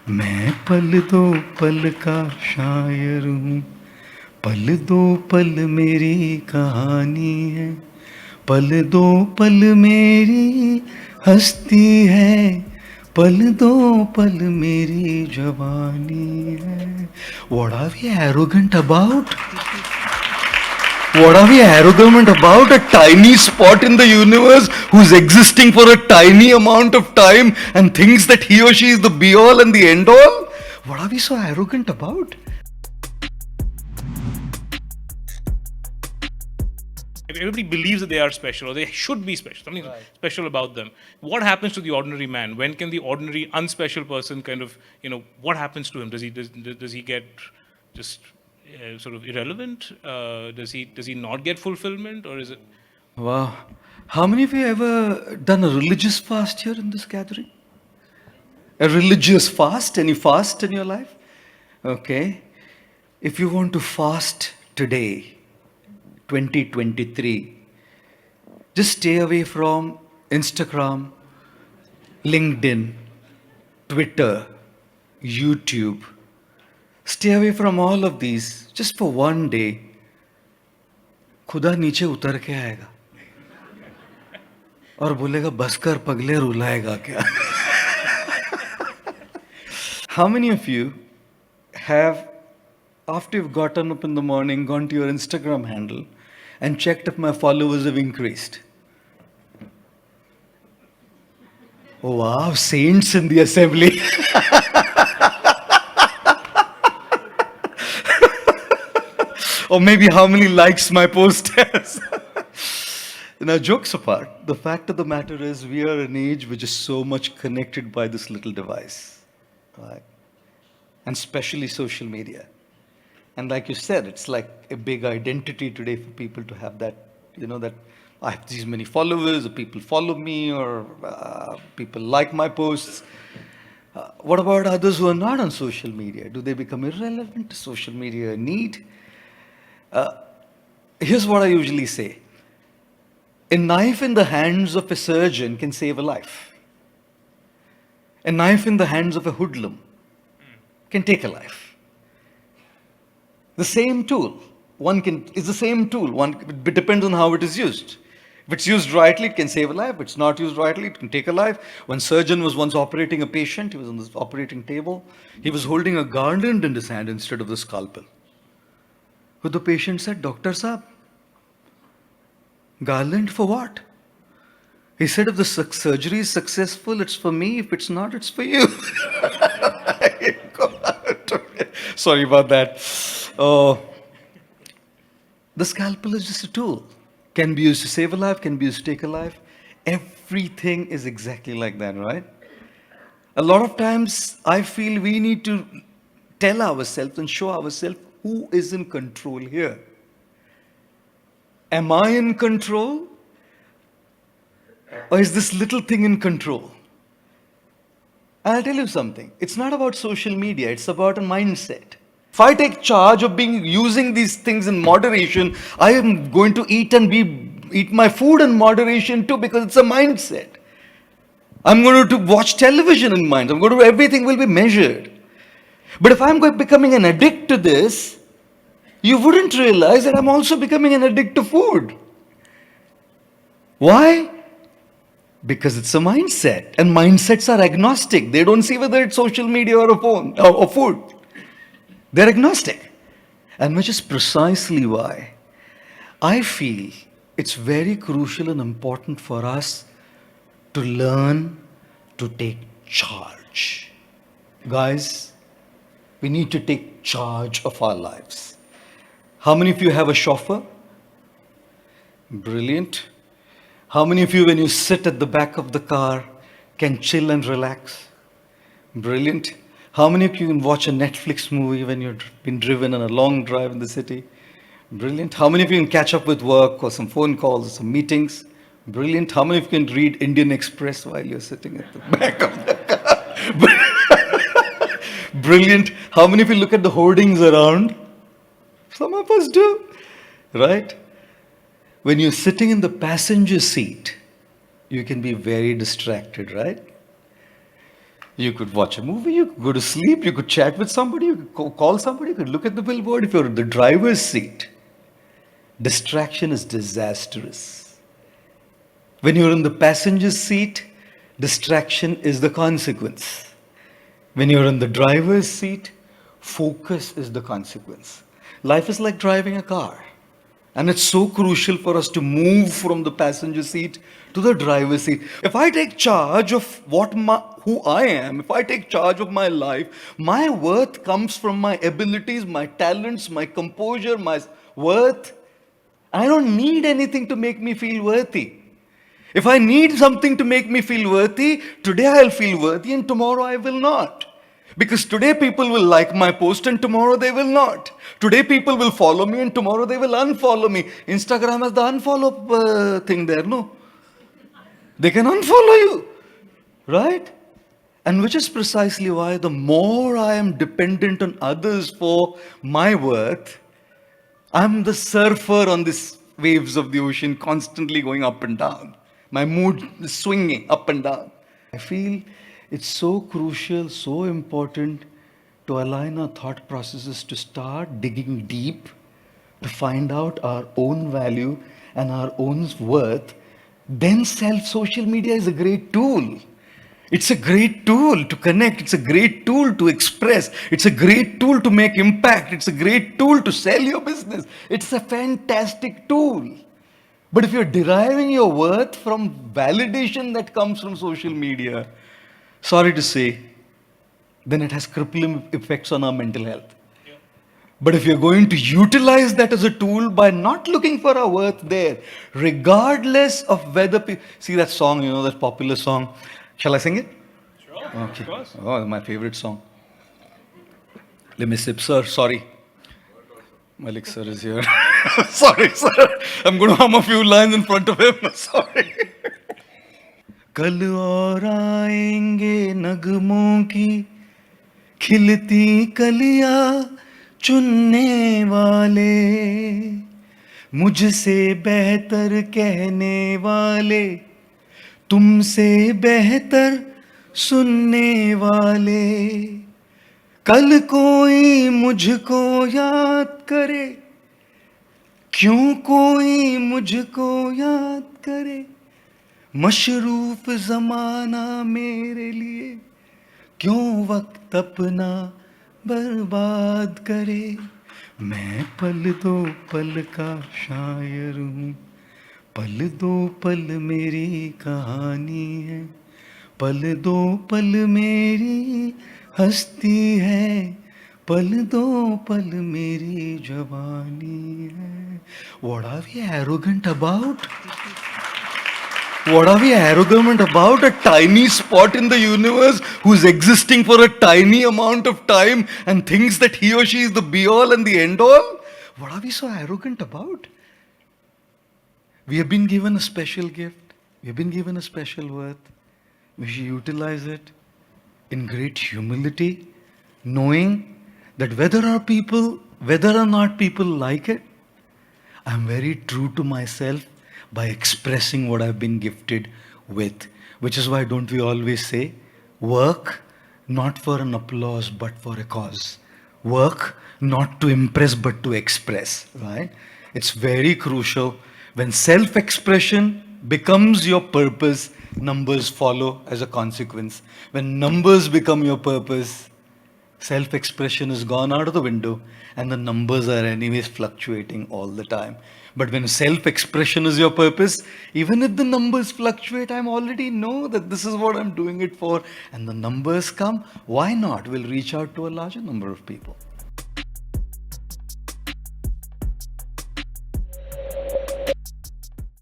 मैं पल दो पल का शायर हूँ, पल दो पल मेरी कहानी है, पल दो पल मेरी हस्ती है, पल दो पल मेरी जवानी है. What are we arrogant about? What are we arrogant about? A tiny spot in the universe who's existing for a tiny amount of time and thinks that he or she is the be all and the end all? What are we so arrogant about? If everybody believes that they are special or they should be special, something special about them, what happens to the ordinary man? When can the ordinary, unspecial person kind of, what happens to him? Does he get just sort of irrelevant? Does he not get fulfillment, or is it? Wow. How many of you ever done a religious fast here in this gathering? A religious fast? Any fast in your life? Okay. If you want to fast today, 2023, just stay away from Instagram, LinkedIn, Twitter, YouTube. Stay away from all of these just for one day. खुदा नीचे उतर के आएगा और बोलेगा बस कर पगले, रुलाएगा क्या? How many of you have, after you've gotten up in the morning, gone to your Instagram handle and checked if my followers have increased? Oh wow, saints in the assembly. Or maybe how many likes my post has. Now, jokes apart, the fact of the matter is we are an age which is so much connected by this little device, right? And especially social media. And like you said, it's like a big identity today for people to have that, that I have these many followers, or people follow me, or people like my posts. What about others who are not on social media? Do they become irrelevant? Is social media a need? Here's what I usually say. A knife in the hands of a surgeon can save a life. A knife in the hands of a hoodlum can take a life. The same tool, is the same tool. It depends on how it is used. If it's used rightly, it can save a life. If it's not used rightly, it can take a life. One surgeon was once operating a patient. He was on this operating table. He was holding a garland in his hand instead of the scalpel. But the patient said, Doctor Saab, garland for what? He said, if the surgery is successful, it's for me. If it's not, it's for you. Sorry about that. The scalpel is just a tool. Can be used to save a life, can be used to take a life. Everything is exactly like that, right? A lot of times I feel we need to tell ourselves and show ourselves who is in control here. Am I in control? Or is this little thing in control? And I'll tell you something. It's not about social media. It's about a mindset. If I take charge of using these things in moderation, I am going to eat my food in moderation too, because it's a mindset. I'm going to watch television in mind. Everything will be measured. But if I'm becoming an addict to this, you wouldn't realize that I'm also becoming an addict to food. Why? Because it's a mindset. And mindsets are agnostic. They don't see whether it's social media or a phone or food. They're agnostic. And which is precisely why I feel it's very crucial and important for us to learn to take charge. Guys, we need to take charge of our lives. How many of you have a chauffeur? Brilliant. How many of you, when you sit at the back of the car, can chill and relax? Brilliant. How many of you can watch a Netflix movie when you've been driven on a long drive in the city? Brilliant. How many of you can catch up with work or some phone calls or some meetings? Brilliant. How many of you can read Indian Express while you're sitting at the back of the car? Brilliant. How many of you look at the hoardings around? Some of us do, right? When you're sitting in the passenger seat, you can be very distracted, right? You could watch a movie, you could go to sleep, you could chat with somebody, you could call somebody, you could look at the billboard. If you're in the driver's seat, distraction is disastrous. When you're in the passenger seat, distraction is the consequence. When you're in the driver's seat, focus is the consequence. Life is like driving a car. And it's so crucial for us to move from the passenger seat to the driver's seat. If I take charge of who I am, if I take charge of my life, my worth comes from my abilities, my talents, my composure, my worth. I don't need anything to make me feel worthy. If I need something to make me feel worthy, today I'll feel worthy and tomorrow I will not. Because today people will like my post and tomorrow they will not. Today people will follow me and tomorrow they will unfollow me. Instagram has the unfollow thing there, no? They can unfollow you, right? And which is precisely why the more I am dependent on others for my worth, I'm the surfer on these waves of the ocean, constantly going up and down. My mood is swinging up and down. I feel it's so crucial, so important to align our thought processes to start digging deep, to find out our own value and our own worth. Then social media is a great tool. It's a great tool to connect. It's a great tool to express. It's a great tool to make impact. It's a great tool to sell your business. It's a fantastic tool. But if you're deriving your worth from validation that comes from social media, sorry to say, then it has crippling effects on our mental health. Yeah. But if you're going to utilize that as a tool by not looking for our worth there, regardless of whether people see that song, that popular song. Shall I sing it? Sure. Okay. Of course. Oh, my favorite song. Let me sip, sir. Sorry. Malik sir is here. Sorry, sir. I'm going to hum a few lines in front of him. Sorry. कल और आएंगे नगमों की खिलती कलियां चुनने वाले, मुझसे बेहतर कहने वाले, तुमसे बेहतर सुनने वाले. कल कोई मुझको याद करे, क्यों कोई मुझको याद करे, मशरूफ जमाना मेरे लिए क्यों वक्त अपना बर्बाद करे. मैं पल दो पल का शायर हूँ, पल दो पल मेरी कहानी है, पल दो पल मेरी हस्ती है, पल दो पल मेरी जवानी है. What are we arrogant about? What are we arrogant about? A tiny spot in the universe who's existing for a tiny amount of time and thinks that he or she is the be-all and the end-all? What are we so arrogant about? We have been given a special gift. We have been given a special worth. We should utilize it in great humility, knowing that whether or not people like it, I'm very true to myself by expressing what I've been gifted with. Which is why don't we always say, work not for an applause but for a cause. Work not to impress but to express, right? It's very crucial. When self-expression becomes your purpose, numbers follow as a consequence. When numbers become your purpose, self-expression is gone out of the window and the numbers are anyways fluctuating all the time. But when self-expression is your purpose, even if the numbers fluctuate, I already know that this is what I'm doing it for. And the numbers come, why not? We'll reach out to a larger number of people.